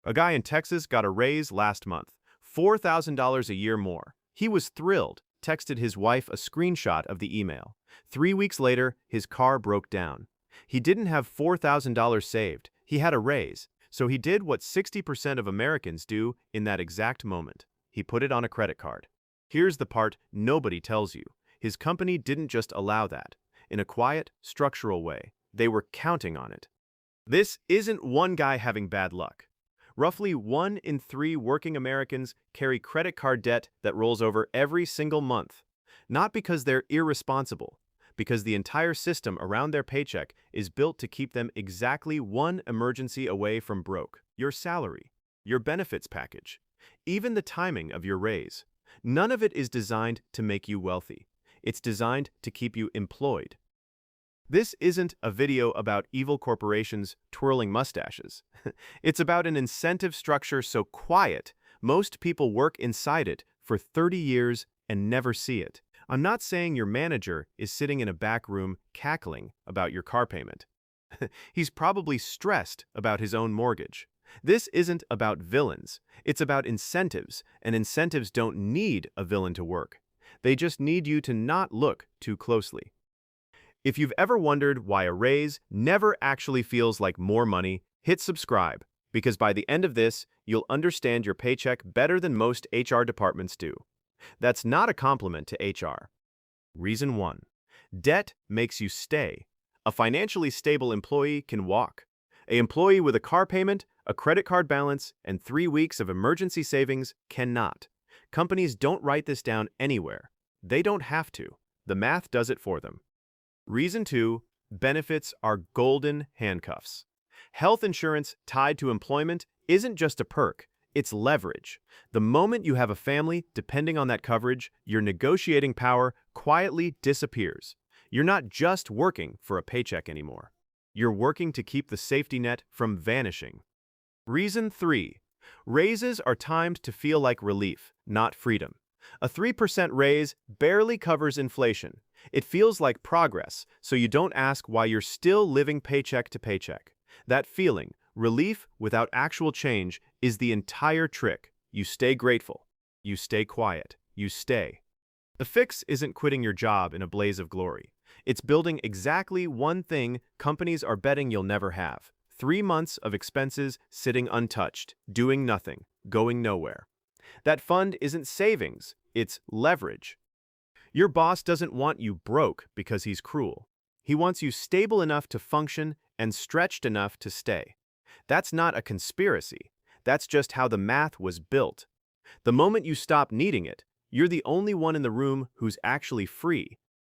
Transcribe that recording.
A guy in Texas got a raise last month, $4,000 a year more. He was thrilled, texted his wife a screenshot of the email. 3 weeks later, his car broke down. He didn't have $4,000 saved. He had a raise, so he did what 60% of Americans do in that exact moment. He put it on a credit card. Here's the part nobody tells you. His company didn't just allow that. In a quiet, structural way, they were counting on it. This isn't one guy having bad luck. Roughly 1 in 3 working Americans carry credit card debt that rolls over every single month. Not because they're irresponsible, because the entire system around their paycheck is built to keep them exactly one emergency away from broke. Your salary, your benefits package, even the timing of your raise. None of it is designed to make you wealthy. It's designed to keep you employed. This isn't a video about evil corporations twirling mustaches. It's about an incentive structure so quiet, most people work inside it for 30 years and never see it. I'm not saying your manager is sitting in a back room cackling about your car payment. He's probably stressed about his own mortgage. This isn't about villains. It's about incentives, and incentives don't need a villain to work. They just need you to not look too closely. If you've ever wondered why a raise never actually feels like more money, hit subscribe, because by the end of this, you'll understand your paycheck better than most HR departments do. That's not a compliment to HR. Reason 1. Debt makes you stay. A financially stable employee can walk. An employee with a car payment, a credit card balance, and 3 weeks of emergency savings cannot. Companies don't write this down anywhere. They don't have to. The math does it for them. Reason 2, benefits are golden handcuffs. Health insurance tied to employment isn't just a perk, it's leverage. The moment you have a family depending on that coverage, your negotiating power quietly disappears. You're not just working for a paycheck anymore. You're working to keep the safety net from vanishing. Reason 3, raises are timed to feel like relief, not freedom. A 3% raise barely covers inflation. It feels like progress, so you don't ask why you're still living paycheck to paycheck. That feeling, relief without actual change, is the entire trick. You stay grateful. You stay quiet. You stay. The fix isn't quitting your job in a blaze of glory. It's building exactly one thing companies are betting you'll never have. 3 months of expenses sitting untouched, doing nothing, going nowhere. That fund isn't savings, it's leverage. Your boss doesn't want you broke because he's cruel. He wants you stable enough to function and stretched enough to stay. That's not a conspiracy. That's just how the math was built. The moment you stop needing it, you're the only one in the room who's actually free.